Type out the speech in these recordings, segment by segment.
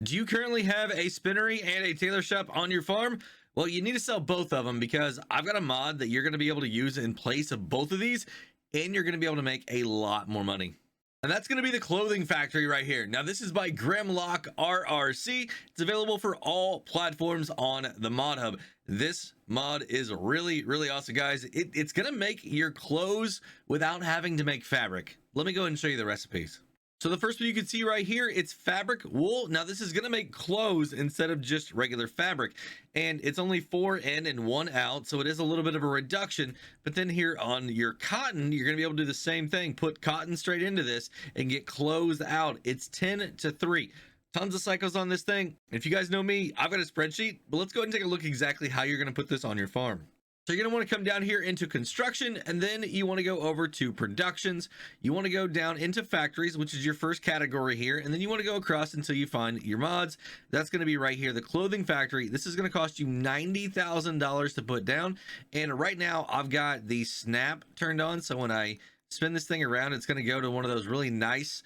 Do you currently have a spinnery and a tailor shop on your farm? Well, you need to sell both of them because I've got a mod that you're going to be able to use in place of both of these, and you're going to be able to make a lot more money. And that's going to be the clothing factory right here. Now, this is by Grimlock RRC. It's available for all platforms on the Mod Hub. This mod is really, really awesome, guys. It's going to make your clothes without having to make fabric. Let me go ahead and show you the recipes. So the first one you can see right here, it's fabric wool. Now this is going to make clothes instead of just regular fabric, and it's only 4 in and 1 out, so it is a little bit of a reduction. But then here on your cotton, you're going to be able to do the same thing, put cotton straight into this and get clothes out. It's 10 to 3. Tons of cycles on this thing. If you guys know me, I've got a spreadsheet, but let's go ahead and take a look exactly how you're going to put this on your farm. So you're going to want to come down here into construction, and then you want to go over to productions. You want to go down into factories, which is your first category here. And then you want to go across until you find your mods. That's going to be right here, the clothing factory. This is going to cost you $90,000 to put down. And right now I've got the snap turned on. So when I spin this thing around, it's going to go to one of those really nice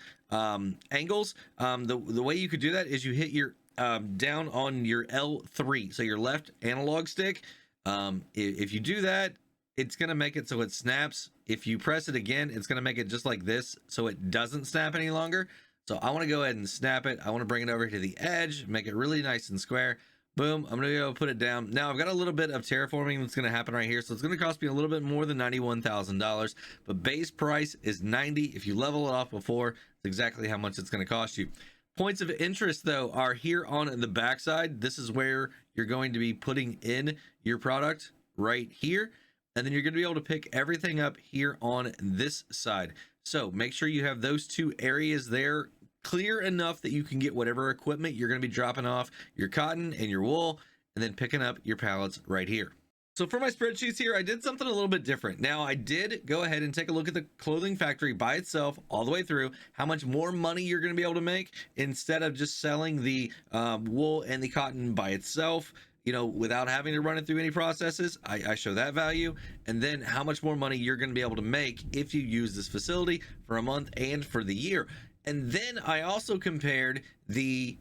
angles. The way you could do that is you hit your down on your L3. So your left analog stick. If you do that, it's going to make it so it snaps. If you press it again, it's going to make it just like this, so it doesn't snap any longer. So I want to go ahead and snap it. I want to bring it over to the edge, make it really nice and square. Boom. I'm going to go put it down. Now I've got a little bit of terraforming that's going to happen right here. So it's going to cost me a little bit more than $91,000, but base price is 90. If you level it off before, it's exactly how much it's going to cost you. Points of interest though are here on the backside. This is where you're going to be putting in your product right here, and then you're going to be able to pick everything up here on this side. So make sure you have those two areas there clear enough that you can get whatever equipment you're going to be dropping off your cotton and your wool, and then picking up your pallets right here. So for my spreadsheets here, I did something a little bit different. Now I did go ahead and take a look at the clothing factory by itself all the way through, how much more money you're going to be able to make instead of just selling the wool and the cotton by itself, you know, without having to run it through any processes. I show that value, and then how much more money you're going to be able to make if you use this facility for a month and for the year. And then I also compared the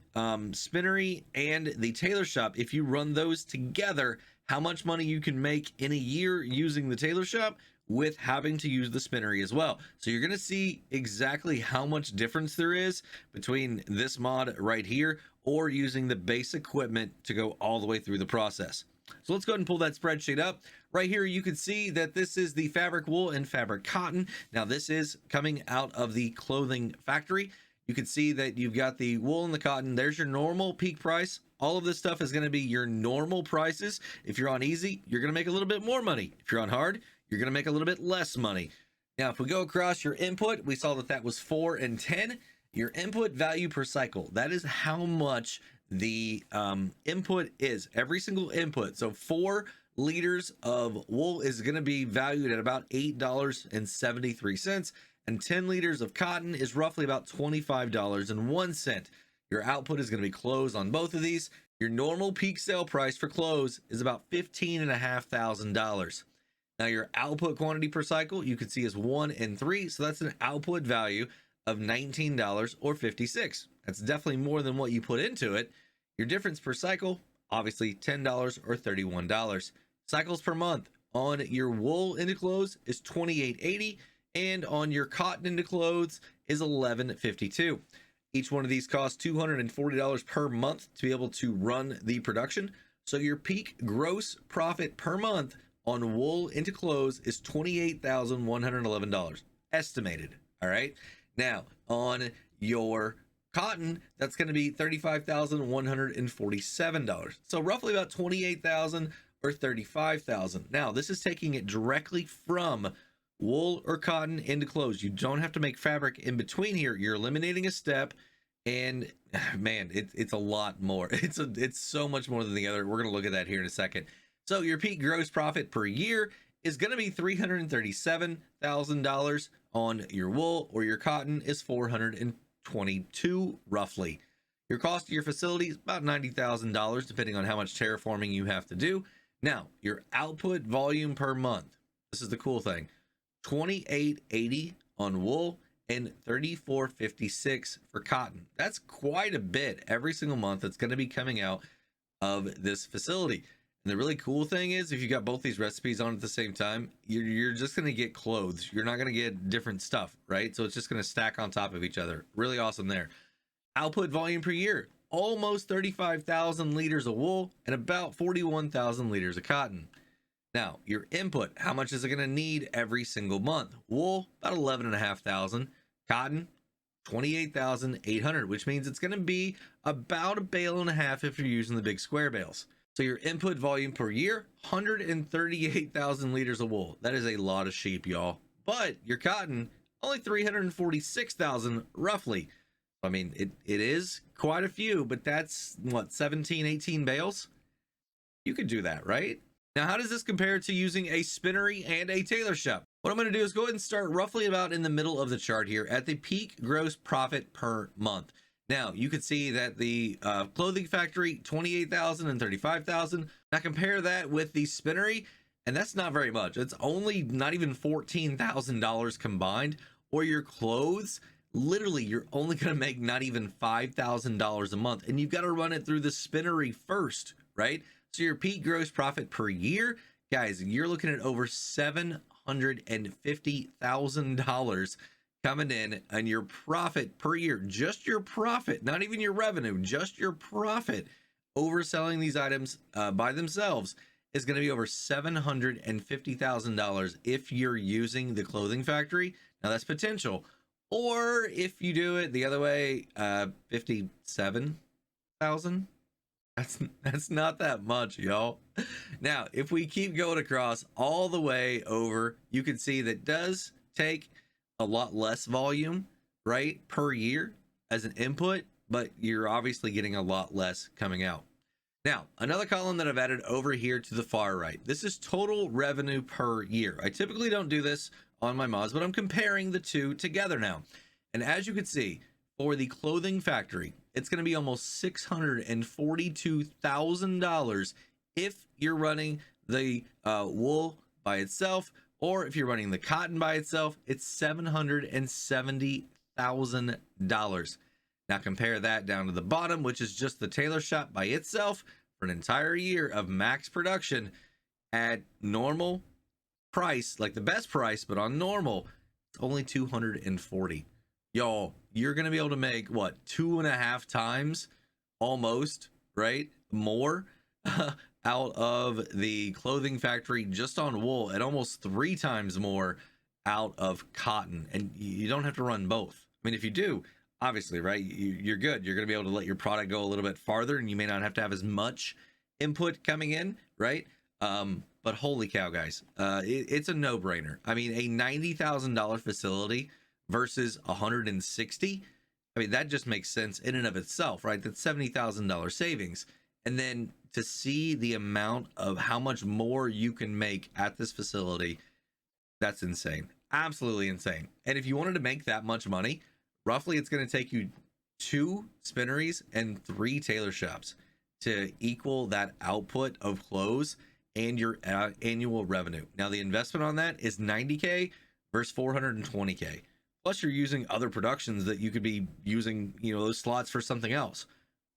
spinnery and the tailor shop. If you run those together, how much money you can make in a year using the tailor shop with having to use the spinnery as well. So you're going to see exactly how much difference there is between this mod right here or using the base equipment to go all the way through the process. So let's go ahead and pull that spreadsheet up. Right here, you can see that this is the fabric wool and fabric cotton. Now this is coming out of the clothing factory. You can see that you've got the wool and the cotton. There's your normal peak price. All of this stuff is going to be your normal prices. If you're on easy, you're going to make a little bit more money. If you're on hard, you're going to make a little bit less money. Now, if we go across your input, we saw that that was 4 and 10. Your input value per cycle, that is how much the input is, every single input. So 4 liters of wool is going to be valued at about $8.73, and 10 liters of cotton is roughly about $25.01. Your output is going to be clothes on both of these. Your normal peak sale price for clothes is about $15,500. Now your output quantity per cycle, you can see is 1 and 3. So that's an output value of $19.56. That's definitely more than what you put into it. Your difference per cycle, obviously $10 or $31. Cycles per month on your wool into clothes is $28.80, and on your cotton into clothes is $11.52. Each one of these costs $240 per month to be able to run the production. So your peak gross profit per month on wool into clothes is $28,111 estimated. All right. Now on your cotton, that's going to be $35,147. So roughly about $28,000 or $35,000. Now this is taking it directly from wool or cotton into clothes. You don't have to make fabric in between here. You're eliminating a step, and man, it's a lot more. It's so much more than the other. We're going to look at that here in a second. So your peak gross profit per year is going to be $337,000 on your wool, or your cotton is $422 roughly. Your cost of your facility is about $90,000 depending on how much terraforming you have to do. Now your output volume per month, this is the cool thing, $28.80 on wool and $34.56 for cotton. That's quite a bit every single month that's going to be coming out of this facility. And the really cool thing is, if you got both these recipes on at the same time, you're just going to get clothes. You're not going to get different stuff, right? So it's just going to stack on top of each other. Really awesome there. Output volume per year, almost 35,000 liters of wool and about 41,000 liters of cotton. Now, your input, how much is it going to need every single month? Wool, about 11,500. Cotton, 28,800, which means it's going to be about a bale and a half if you're using the big square bales. So your input volume per year, 138,000 liters of wool. That is a lot of sheep, y'all. But your cotton, only 346,000 roughly. I mean, it is quite a few, but that's what, 17, 18 bales? You could do that, right? Now, how does this compare to using a spinnery and a tailor shop? What I'm going to do is go ahead and start roughly about in the middle of the chart here at the peak gross profit per month. Now, you can see that the clothing factory, 28,000 and 35,000. Now compare that with the spinnery, and that's not very much. It's only not even $14,000 combined. Or your clothes, literally, you're only going to make not even $5,000 a month, and you've got to run it through the spinnery first, right? So your peak gross profit per year, guys, you're looking at over $750,000 coming in, and your profit per year, just your profit, not even your revenue, just your profit overselling these items by themselves is going to be over $750,000 if you're using the clothing factory. Now that's potential. Or if you do it the other way, 57,000. That's not that much, y'all. Now, if we keep going across all the way over, you can see that does take a lot less volume, right, per year as an input, but you're obviously getting a lot less coming out. Now, another column that I've added over here to the far right, this is total revenue per year. I typically don't do this on my mods, but I'm comparing the two together now. And as you can see, for the clothing factory, it's going to be almost $642,000 if you're running the wool by itself, or if you're running the cotton by itself, it's $770,000. Now compare that down to the bottom, which is just the tailor shop by itself for an entire year of max production at normal price, like the best price, but on normal, it's only $240. Y'all, you're going to be able to make what, 2.5 times almost, right? More out of the clothing factory just on wool, and almost 3 times more out of cotton. And you don't have to run both. I mean, if you do, obviously, right, you're good. You're going to be able to let your product go a little bit farther, and you may not have to have as much input coming in, right? But holy cow, guys, it's a no-brainer. I mean, a $90,000 facility versus 160. I mean, that just makes sense in and of itself, right? That's $70,000 savings. And then to see the amount of how much more you can make at this facility, that's insane. Absolutely insane. And if you wanted to make that much money, roughly it's going to take you 2 spinneries and 3 tailor shops to equal that output of clothes and your annual revenue. Now, the investment on that is $90K versus $420K. Plus, you're using other productions that you could be using, those slots for something else.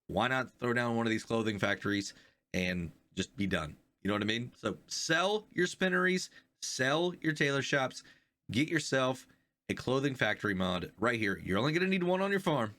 Why not throw down one of these clothing factories and just be done? You know what I mean? So sell your spinneries, sell your tailor shops, get yourself a clothing factory mod right here. You're only going to need one on your farm.